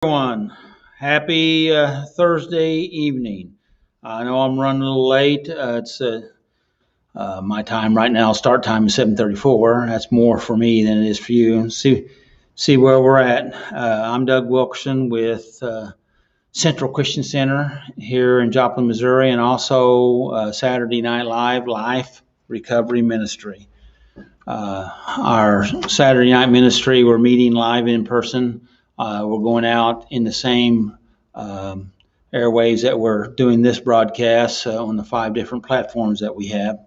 Everyone. Happy Thursday evening. I know I'm running a little late. It's my time right now. Start time is 7:34. That's more for me than it is for you. See where we're at. I'm Doug Wilkerson with Central Christian Center here in Joplin, Missouri, and also Saturday Night Live Life Recovery Ministry. Our Saturday night ministry, we're meeting live in person. We're going out in the same airwaves that we're doing this broadcast on the 5 different platforms that we have,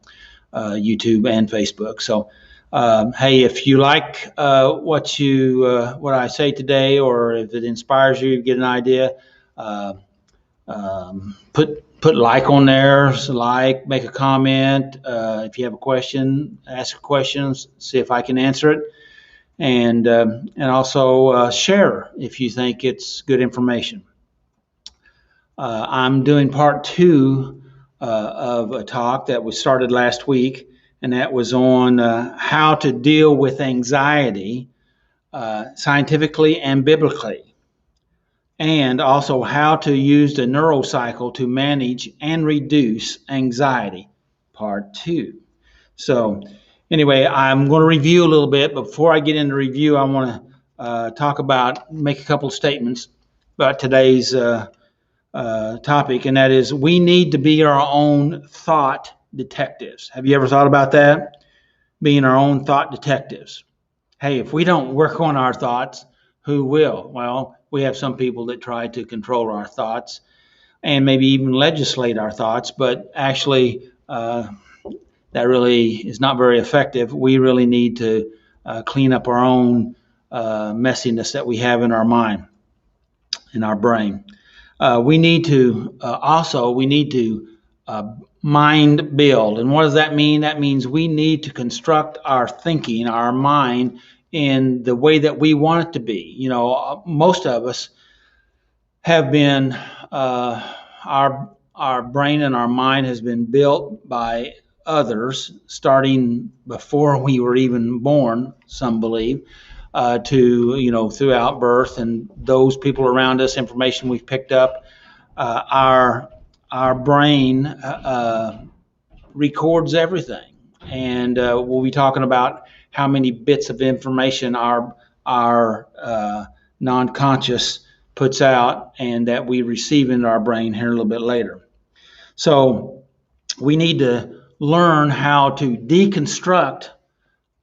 YouTube and Facebook. So, hey, if you like what I say today, or if it inspires you, get an idea, uh, put like on there, make a comment. If you have a question, ask a question, see if I can answer it, and also share if you think it's good information. I'm doing part two of a talk that was started last week, and that was on how to deal with anxiety scientifically and biblically, and also how to use the neurocycle to manage and reduce anxiety, part two. So, anyway, I'm going to review a little bit. But before I get into review, I want to make a couple of statements about today's topic, and that is we need to be our own thought detectives. Have you ever thought about that? Being our own thought detectives. Hey, if we don't work on our thoughts, who will? Well, we have some people that try to control our thoughts and maybe even legislate our thoughts, but actually, that really is not very effective. We really need to clean up our own messiness that we have in our mind, in our brain. We need to mind build. And what does that mean? That means we need to construct our thinking, our mind, in the way that we want it to be. You know, most of us have been our brain and our mind has been built by others, starting before we were even born. Some believe to throughout birth, and those people around us, information we've picked up. Our brain records everything, and we'll be talking about how many bits of information our non-conscious puts out and that we receive into our brain here a little bit later. So we need to learn how to deconstruct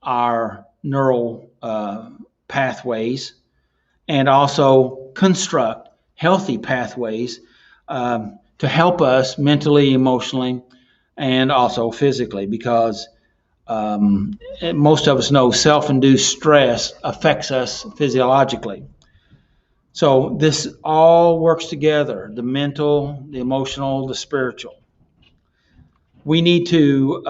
our neural pathways and also construct healthy pathways to help us mentally, emotionally, and also physically, because most of us know self-induced stress affects us physiologically. So this all works together: the mental, the emotional, the spiritual. We need to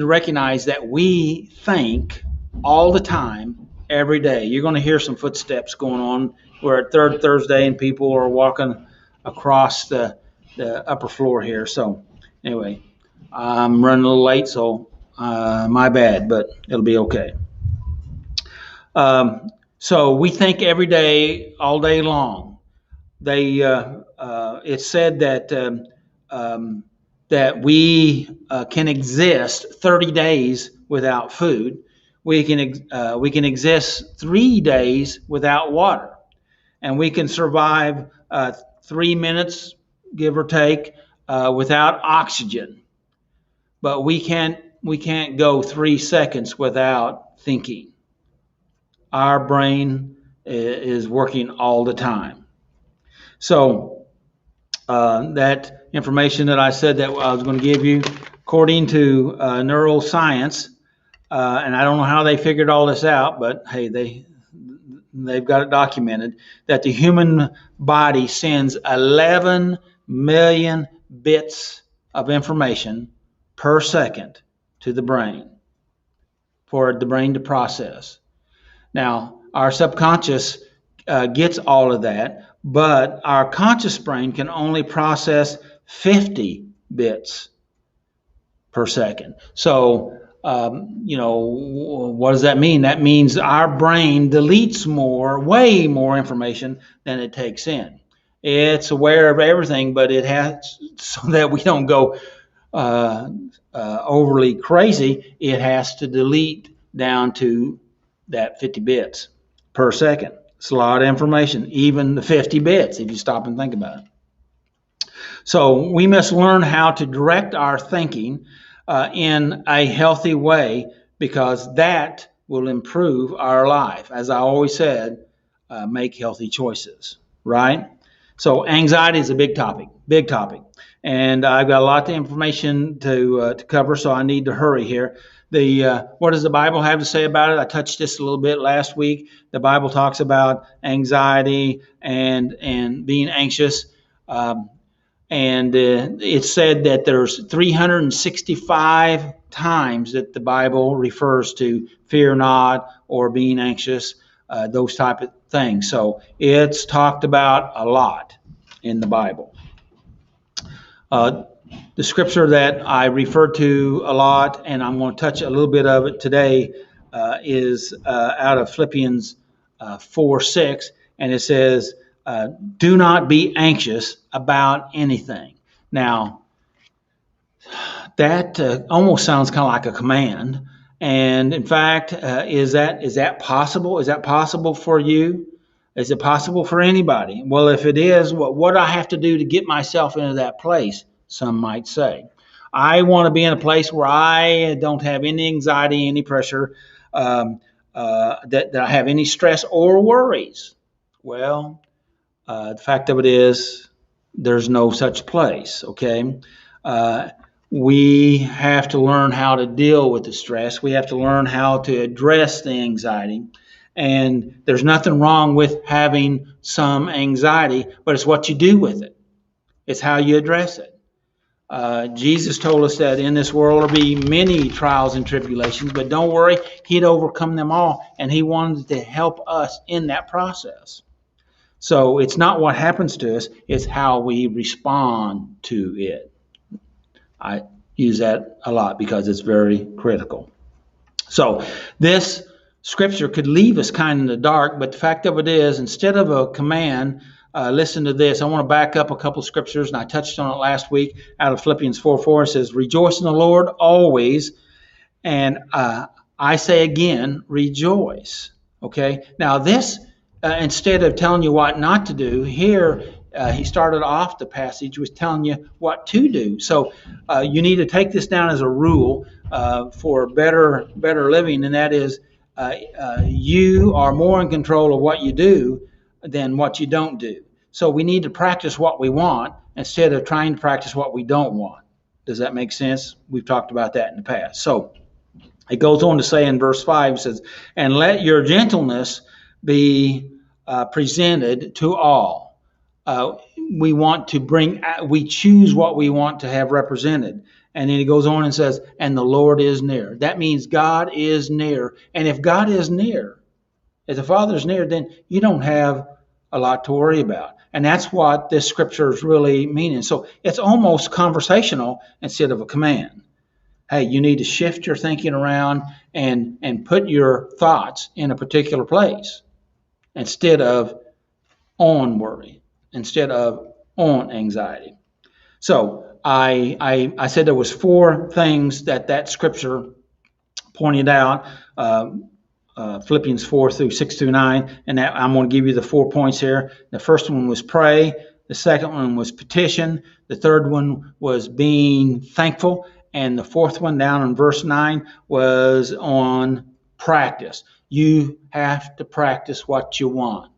recognize that we think all the time, every day. You're going to hear some footsteps going on. We're at Third Thursday, and people are walking across the upper floor here. So anyway, I'm running a little late, so my bad, but it'll be okay. So we think every day, all day long. It's said that we can exist 30 days without food. We can exist 3 days without water, and we can survive 3 minutes, give or take, without oxygen. But we can't go 3 seconds without thinking. Our brain is working all the time. So that information that I said that I was going to give you, according to neuroscience, and I don't know how they figured all this out, but hey, they've got it documented that the human body sends 11 million bits of information per second to the brain for the brain to process. Now, our subconscious gets all of that, but our conscious brain can only process 50 bits per second. So what does that mean? That means our brain deletes way more information than it takes in. It's aware of everything, but it has, so that we don't go overly crazy, it has to delete down to that 50 bits per second. It's a lot of information, even the 50 bits, if you stop and think about it. So we must learn how to direct our thinking in a healthy way, because that will improve our life. As I always said, make healthy choices, right? So anxiety is a big topic, and I've got a lot of information to cover, so I need to hurry here. What does the Bible have to say about it? I touched this a little bit last week. The Bible talks about anxiety and being anxious. And it's said that there's 365 times that the Bible refers to fear not or being anxious, those type of things. So it's talked about a lot in the Bible. The scripture that I refer to a lot, and I'm going to touch a little bit of it today, is out of Philippians 4:6, and it says, do not be anxious about anything. Now, that almost sounds kind of like a command. And in fact, is that possible? Is that possible for you? Is it possible for anybody? Well, if it is, what do I have to do to get myself into that place? Some might say. I want to be in a place where I don't have any anxiety, any pressure, that I have any stress or worries. Well, the fact of it is, there's no such place, okay? We have to learn how to deal with the stress. We have to learn how to address the anxiety. And there's nothing wrong with having some anxiety, but it's what you do with it. It's how you address it. Jesus told us that in this world there'll be many trials and tribulations, but don't worry, he'd overcome them all, and he wanted to help us in that process. So it's not what happens to us, it's how we respond to it. I use that a lot because it's very critical. So this scripture could leave us kind of in the dark, but the fact of it is, instead of a command, listen to this. I want to back up a couple of scriptures, and I touched on it last week out of Philippians 4:4. It says, rejoice in the Lord always. And I say again, rejoice. Okay? Now this, instead of telling you what not to do, here he started off the passage with telling you what to do. So you need to take this down as a rule for better living, and that is you are more in control of what you do than what you don't do. So we need to practice what we want instead of trying to practice what we don't want. Does that make sense? We've talked about that in the past. So it goes on to say in verse 5, it says, and let your gentleness be presented to all. We choose what we want to have represented. And then he goes on and says, and the Lord is near. That means God is near. And if God is near, if the Father is near, then you don't have a lot to worry about. And that's what this scripture is really meaning. So it's almost conversational instead of a command. Hey, you need to shift your thinking around and put your thoughts in a particular place instead of on worry, instead of on anxiety. So I said there was 4 things that scripture pointed out, Philippians 4:6-9, and that I'm going to give you the 4 points here. The first one was pray. The second one was petition. The third one was being thankful. And the fourth one down in verse 9 was on practice. You have to practice what you want.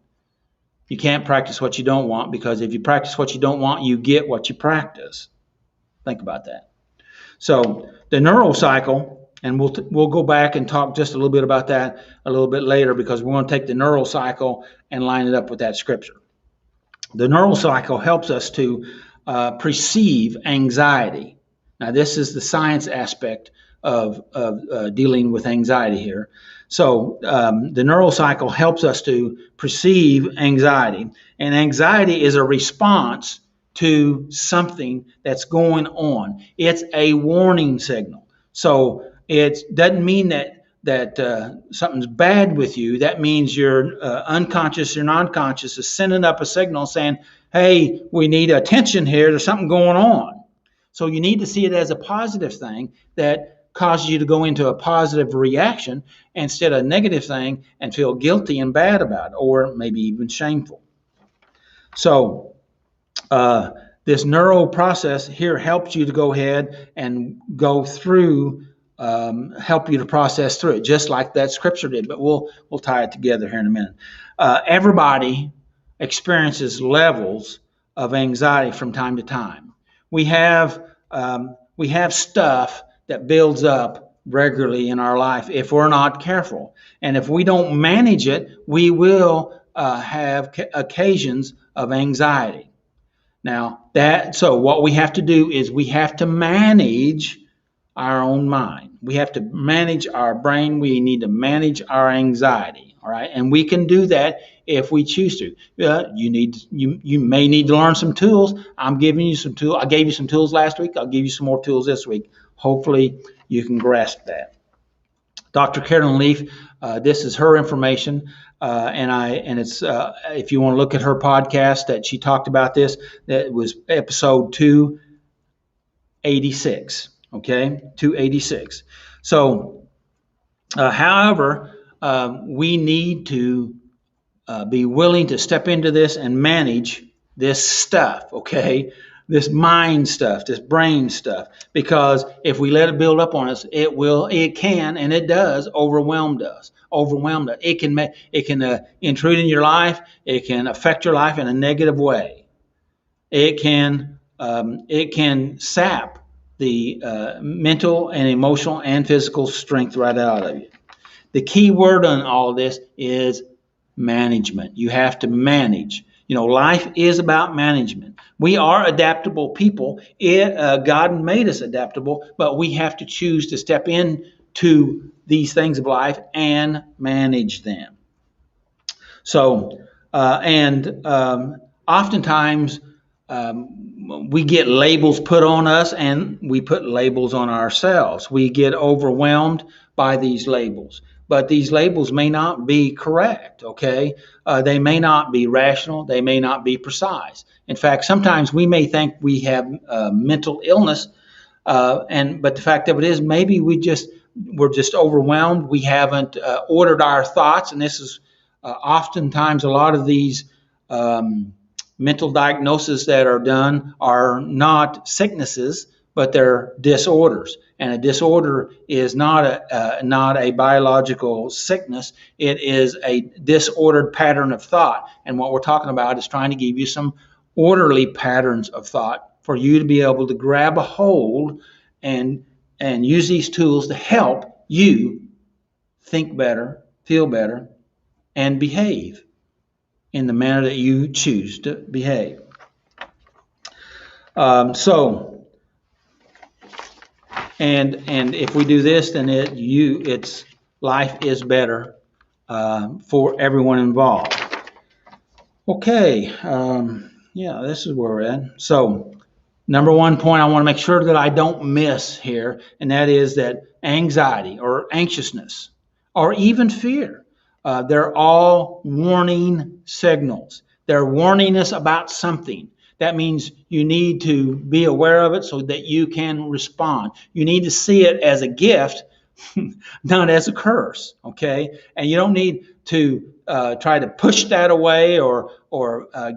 You can't practice what you don't want, because if you practice what you don't want, you get what you practice. Think about that. So the neural cycle, and we'll go back and talk just a little bit about that a little bit later, because we're going to take the neural cycle and line it up with that scripture. The neural cycle helps us to perceive anxiety. Now, this is the science aspect of dealing with anxiety here. So the neural cycle helps us to perceive anxiety. And anxiety is a response to something that's going on. It's a warning signal. So it doesn't mean that something's bad with you. That means your unconscious, your non-conscious is sending up a signal saying, hey, we need attention here. There's something going on. So you need to see it as a positive thing that causes you to go into a positive reaction instead of a negative thing and feel guilty and bad about it, or maybe even shameful. So this neural process here helps you to go ahead and go through, help you to process through it, just like that scripture did. But we'll tie it together here in a minute. Everybody experiences levels of anxiety from time to time. We have stuff that builds up regularly in our life if we're not careful, and if we don't manage it, we will have occasions of anxiety. Now, so what we have to do is we have to manage our own mind. We have to manage our brain. We need to manage our anxiety. All right, and we can do that if we choose to. You may need to learn some tools. I'm giving you some tools. I gave you some tools last week. I'll give you some more tools this week. Hopefully, you can grasp that. Dr. Carolyn Leaf, this is her information, and it's if you want to look at her podcast that she talked about this, that was episode 286. Okay, 286. So, however, we need to be willing to step into this and manage this stuff. Okay. This mind stuff, this brain stuff, because if we let it build up on us, it can, and it does overwhelm us. It can intrude in your life. It can affect your life in a negative way. It can sap the mental and emotional and physical strength right out of you. The key word on all of this is management. You have to manage. Life is about management. We are adaptable people. God made us adaptable, but we have to choose to step into these things of life and manage them. So, oftentimes we get labels put on us, and we put labels on ourselves. We get overwhelmed by these labels. But these labels may not be correct, okay? They may not be rational. They may not be precise. In fact, sometimes we may think we have mental illness, but the fact of it is maybe we're just overwhelmed. We haven't ordered our thoughts, and this is oftentimes a lot of these mental diagnoses that are done are not sicknesses, but they're disorders. And a disorder is not a biological sickness. It is a disordered pattern of thought. And what we're talking about is trying to give you some orderly patterns of thought for you to be able to grab a hold and use these tools to help you think better, feel better, and behave in the manner that you choose to behave. And if we do this, then life is better for everyone involved. Okay, this is where we're at. So, number one point I want to make sure that I don't miss here, and that is that anxiety or anxiousness or even fear, they're all warning signals. They're warning us about something. That means you need to be aware of it so that you can respond. You need to see it as a gift, not as a curse, okay? And you don't need to try to push that away or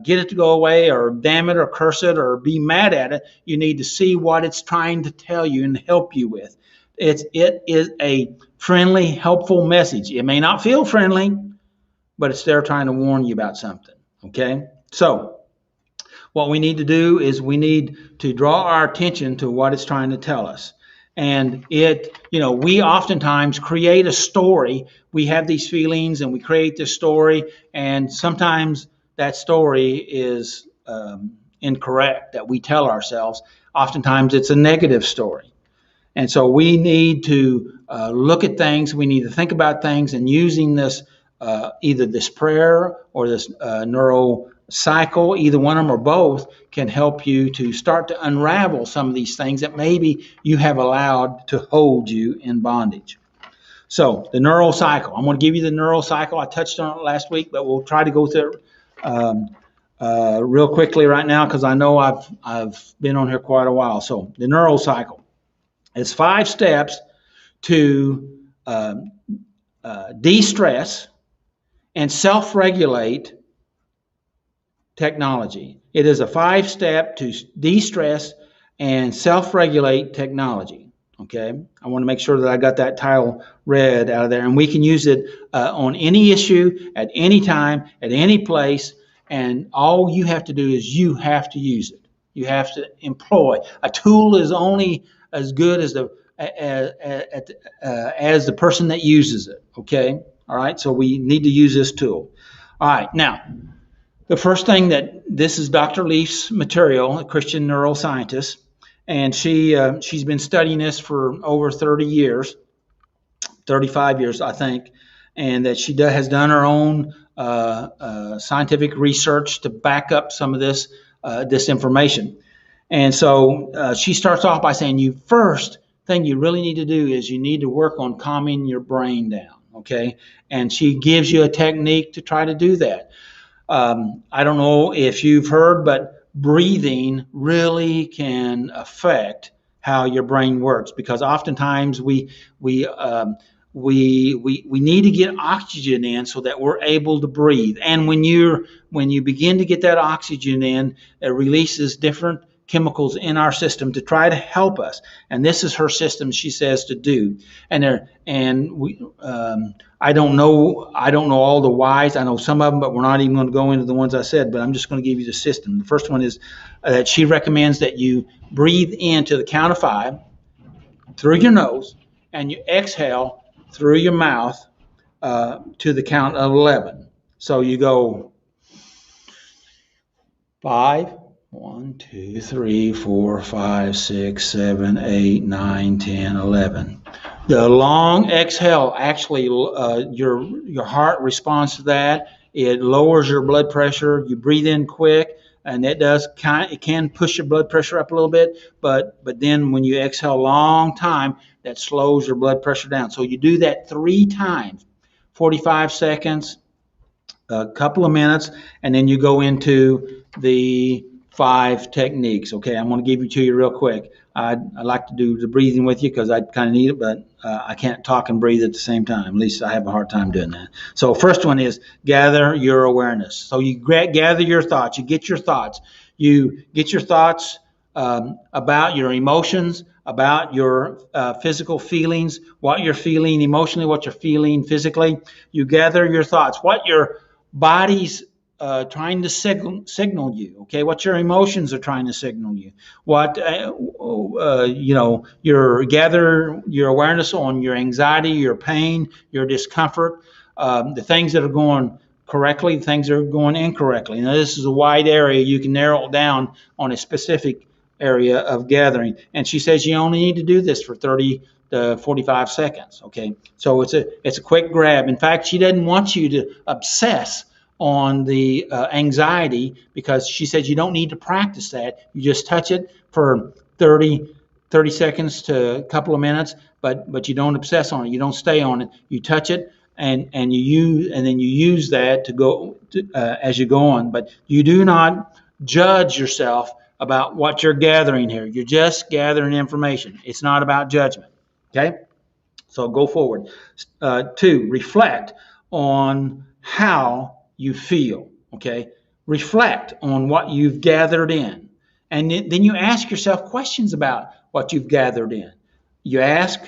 get it to go away or damn it or curse it or be mad at it. You need to see what it's trying to tell you and help you with. It is a friendly, helpful message. It may not feel friendly, but it's there trying to warn you about something, okay? So, what we need to do is we need to draw our attention to what it's trying to tell us. And we oftentimes create a story. We have these feelings and we create this story, and sometimes that story is incorrect that we tell ourselves. Oftentimes it's a negative story. And so we need to look at things, we need to think about things, and using this, either this prayer or this neural cycle, either one of them or both, can help you to start to unravel some of these things that maybe you have allowed to hold you in bondage. So the neural cycle, I'm going to give you the neural cycle. I touched on it last week, but we'll try to go through it real quickly right now because I know I've been on here quite a while. So the neural cycle, it's 5 steps to de-stress and self-regulate technology. It is a 5-step to de-stress and self-regulate technology. Okay, I want to make sure that I got that title read out of there, and we can use it on any issue, at any time, at any place, and all you have to do is you have to use it. You have to employ. A tool is only as good as the person that uses it. Okay, all right. So we need to use this tool. All right. Now, the first thing this is Dr. Leaf's material, a Christian neuroscientist, and she's been studying this for over 30 years, 35 years, I think, and that she has done her own scientific research to back up some of this information. And so she starts off by saying, first thing you really need to do is you need to work on calming your brain down, okay? And she gives you a technique to try to do that. I don't know if you've heard, but breathing really can affect how your brain works, because oftentimes we need to get oxygen in so that we're able to breathe. And when you begin to get that oxygen in, it releases different chemicals in our system to try to help us. And this is her system, she says, to do. I don't know all the whys. I know some of them, but we're not even going to go into the ones I said, but I'm just going to give you the system. The first one is that she recommends that you breathe in to the count of 5 through your nose, and you exhale through your mouth to the count of 11. So you go 5, 1, 2, 3, 4, 5, 6, 7, 8, 9, 10, 11. The long exhale, actually, your heart responds to that. It lowers your blood pressure. You breathe in quick, and it can push your blood pressure up a little bit. But then when you exhale a long time, that slows your blood pressure down. So you do that 3 times, 45 seconds, a couple of minutes, and then you go into the 5 techniques. Okay, I'm going to give it to you real quick. I'd like to do the breathing with you because I kind of need it, but I can't talk and breathe at the same time. At least I have a hard time doing that. So first one is gather your awareness. So you gather your thoughts. You get your thoughts. You get your thoughts about your emotions, about your physical feelings, what you're feeling emotionally, what you're feeling physically. You gather your thoughts, what your body's trying to signal you, okay? What your emotions are trying to signal you. What, you gather your awareness on your anxiety, your pain, your discomfort, the things that are going correctly, the things that are going incorrectly. Now, this is a wide area. You can narrow it down on a specific area of gathering. And she says you only need to do this for 30 to 45 seconds, okay? So it's a quick grab. In fact, she doesn't want you to obsess on the anxiety, because she says you don't need to practice that. You just touch it for 30 seconds to a couple of minutes, but you don't obsess on it. You don't stay on it. You touch it and then you use that to go as you go on. But you do not judge yourself about what you're gathering here. You're just gathering information. It's not about judgment. Okay? So go forward. 2, reflect on how you feel, okay? Reflect on what you've gathered in. And then you ask yourself questions about what you've gathered in. You ask,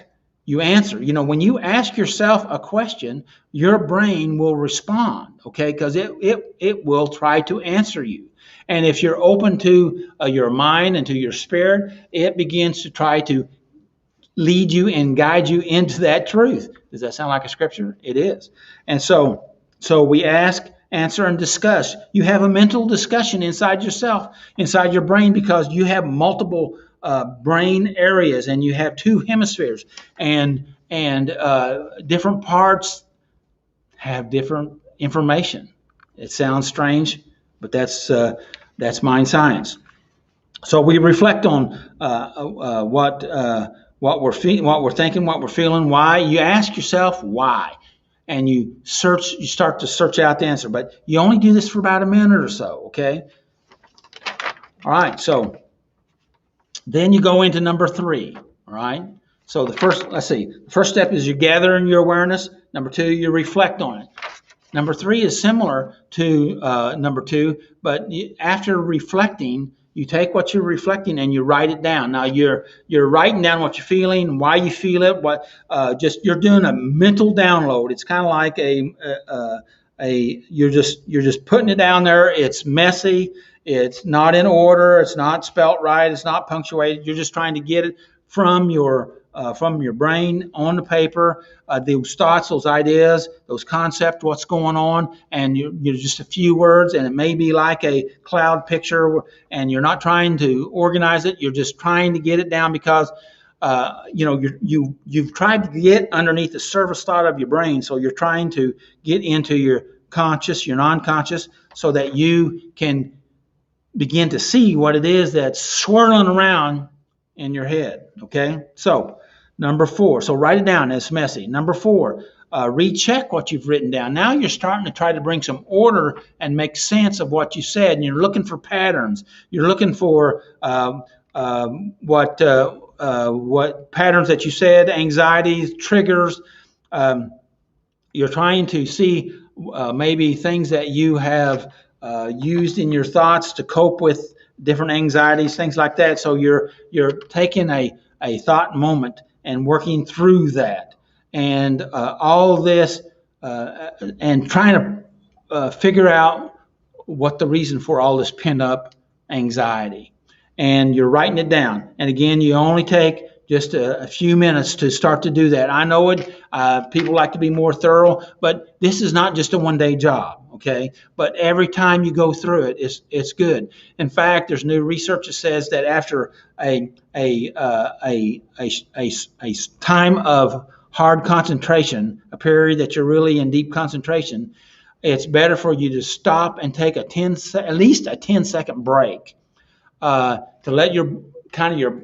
you answer. When you ask yourself a question, your brain will respond, okay? Because it will try to answer you. And if you're open to your mind and to your spirit, it begins to try to lead you and guide you into that truth. Does that sound like a scripture? It is. And so we ask, answer, and discuss. You have a mental discussion inside yourself, inside your brain, because you have multiple brain areas, and you have 2 hemispheres, and different parts have different information. It sounds strange, but that's mind science. So we reflect on what we're thinking, what we're feeling, why. You ask yourself why, and you start to search out the answer. But you only do this for about a minute or so, okay? All right, so then you go into number 3, all right? So the first step is you gather in your awareness. Number 2, you reflect on it. Number 3 is similar to number 2, but after reflecting, you take what you're reflecting and you write it down. Now you're writing down what you're feeling, why you feel it, you're doing a mental download. It's kind of like you're just putting it down there. It's messy. It's not in order. It's not spelt right. It's not punctuated. You're just trying to get it from your brain on the paper, those thoughts, those ideas, those concepts, what's going on, and you're just a few words, and it may be like a cloud picture, and you're not trying to organize it. You're just trying to get it down because you've tried to get underneath the surface thought of your brain, so you're trying to get into your conscious, your non-conscious, so that you can begin to see what it is that's swirling around in your head. Okay, so number 4, so write it down. It's messy. Number 4, recheck what you've written down. Now you're starting to try to bring some order and make sense of what you said, and you're looking for patterns. You're looking for what patterns that you said, anxieties, triggers. You're trying to see maybe things that you have used in your thoughts to cope with different anxieties, things like that. So you're taking a thought moment and working through that, and all this, and trying to figure out what the reason for all this pent up anxiety. And you're writing it down. And again, you only take just a few minutes to start to do that. I know it. People like to be more thorough, but this is not just a one-day job, okay? But every time you go through it, it's good. In fact, there's new research that says that after a time of hard concentration, a period that you're really in deep concentration, it's better for you to stop and take at least a 10-second break to let your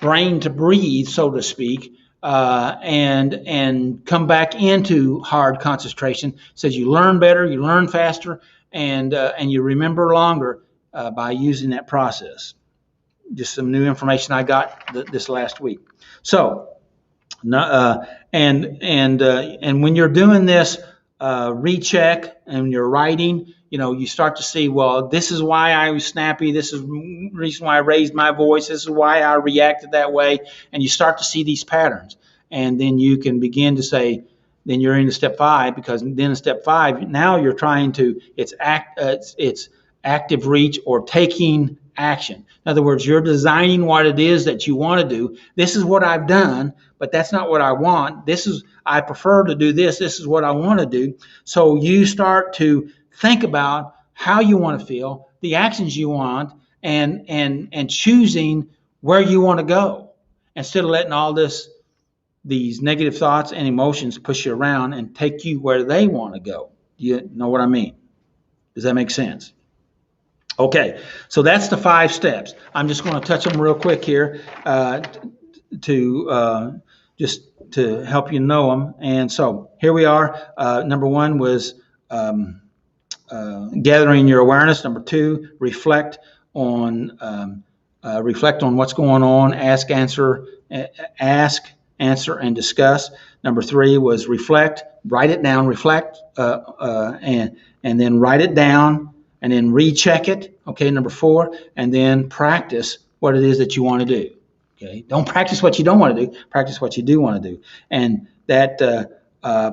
brain to breathe, so to speak, and come back into hard concentration. It says you learn better, you learn faster, and you remember longer by using that process. Just some new information I got this last week. So, and when you're doing this recheck and you're writing, you start to see, well, this is why I was snappy. This is the reason why I raised my voice. This is why I reacted that way. And you start to see these patterns. And then you can begin to say, then you're into step 5, because then in step 5, now you're trying to, it's active reach or taking action. In other words, you're designing what it is that you want to do. This is what I've done, but that's not what I want. I prefer to do this. This is what I want to do. So you start to think about how you want to feel, the actions you want, and choosing where you want to go, instead of letting all these negative thoughts and emotions push you around and take you where they want to go. Do you know what I mean? Does that make sense? Okay, so that's the 5 steps. I'm just going to touch them real quick here just to help you know them. And so here we are. Number 1 was gathering your awareness. Number 2, reflect on what's going on. Ask, answer, and discuss. Number 3 was reflect. Write it down. Reflect, and then write it down, and then recheck it. Okay. Number 4, and then practice what it is that you want to do. Okay. Don't practice what you don't want to do. Practice what you do want to do. And that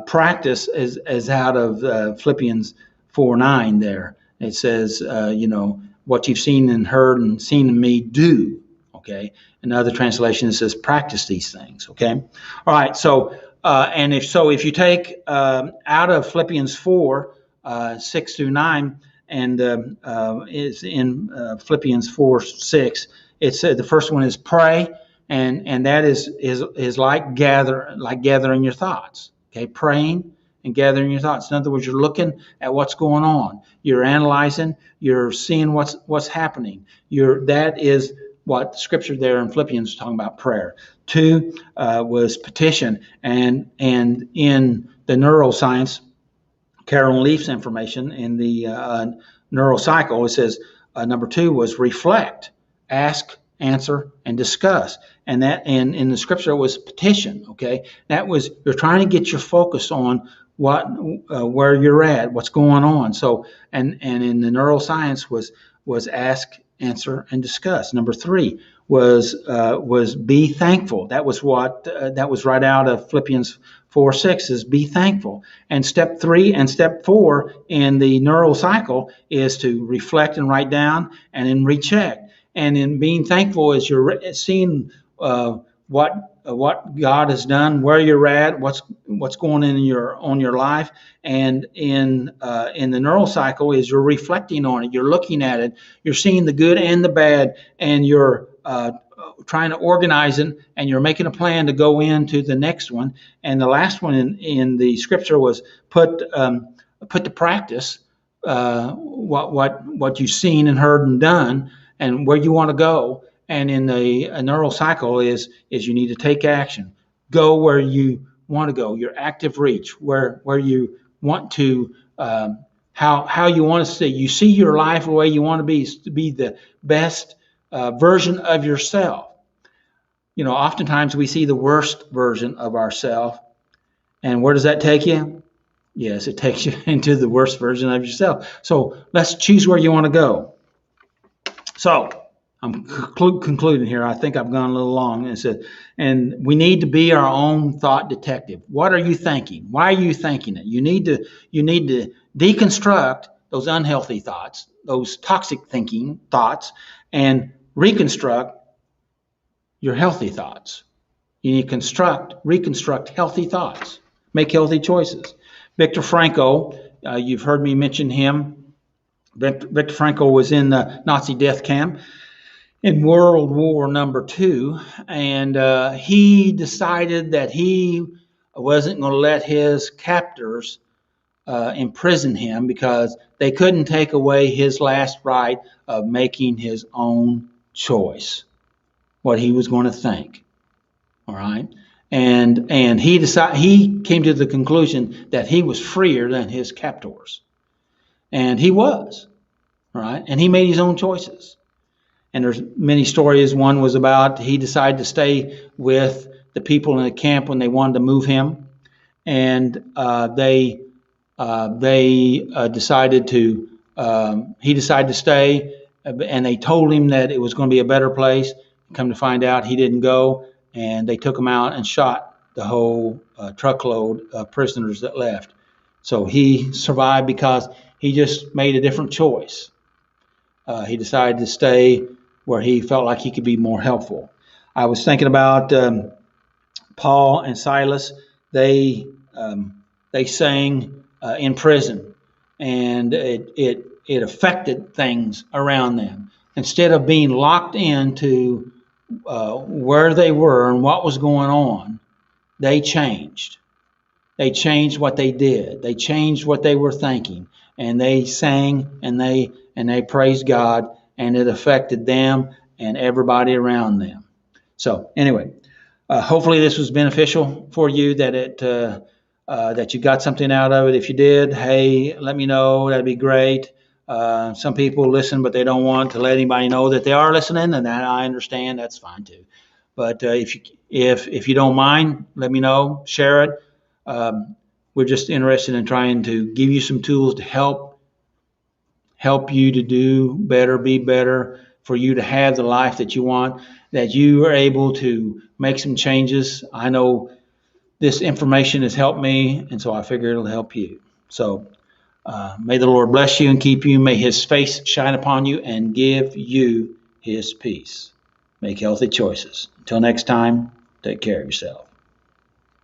practice is out of Philippians 4:9 there. It says, what you've seen and heard and seen in me, do. Okay. In other translations, it says practice these things. Okay. All right. So, and if you take out of Philippians 4, 6 through 9, and is in Philippians 4:6, it said the first one is pray, and that is like gathering your thoughts. Okay, praying and gathering your thoughts. In other words, you're looking at what's going on. You're analyzing. You're seeing what's happening. That is what the scripture there in Philippians is talking about prayer. 2 was petition, and in the neuroscience, Carolyn Leaf's information in the neurocycle, it says number 2 was reflect, ask, answer, and discuss. And that in the scripture was petition. Okay, that was, you're trying to get your focus on where you're at, what's going on. So and in the neuroscience was ask, answer, and discuss. Number 3 was be thankful. That was that was right out of Philippians 4:6 is be thankful. And step 3 and step 4 in the neural cycle is to reflect and write down and then recheck. And in being thankful is you're seeing what God has done, where you're at, what's going on your life, and in the neural cycle is you're reflecting on it, you're looking at it, you're seeing the good and the bad, and you're trying to organize it, and you're making a plan to go into the next one. And the last one in the scripture was put to practice what you've seen and heard and done, and where you want to go. And in the neural cycle is you need to take action, go where you want to go, your active reach, where you want to, how you want to see. You see your life the way you want to be the best version of yourself. Oftentimes we see the worst version of ourselves, and where does that take you? Yes, it takes you into the worst version of yourself. So let's choose where you want to go. So I'm concluding here. I think I've gone a little long. And we need to be our own thought detective. What are you thinking? Why are you thinking it? You need to deconstruct those unhealthy thoughts, those toxic thinking thoughts, and reconstruct your healthy thoughts. You need to reconstruct healthy thoughts. Make healthy choices. Viktor Frankl, you've heard me mention him. Viktor Frankl was in the Nazi death camp in World War II, and he decided that he wasn't going to let his captors imprison him because they couldn't take away his last right of making his own choice, what he was going to think. All right, and he came to the conclusion that he was freer than his captors, and he was. All right, and he made his own choices. And there's many stories. One was about he decided to stay with the people in the camp when they wanted to move him, and they decided to. He decided to stay, and they told him that it was going to be a better place. Come to find out, he didn't go, and they took him out and shot the whole truckload of prisoners that left. So he survived because he just made a different choice. He decided to stay where he felt like he could be more helpful. I was thinking about Paul and Silas. They sang in prison, and it affected things around them. Instead of being locked into where they were and what was going on, they changed. They changed what they did. They changed what they were thinking, and they sang and they praised God, and it affected them and everybody around them. So anyway, hopefully this was beneficial for you, that you got something out of it. If you did, hey, let me know. That'd be great. Some people listen, but they don't want to let anybody know that they are listening, and that I understand. That's fine too. But if you don't mind, let me know. Share it. We're just interested in trying to give you some tools to help you to do better, be better, for you to have the life that you want, that you are able to make some changes. I know this information has helped me, and so I figure it'll help you. So may the Lord bless you and keep you. May his face shine upon you and give you his peace. Make healthy choices. Until next time, take care of yourself.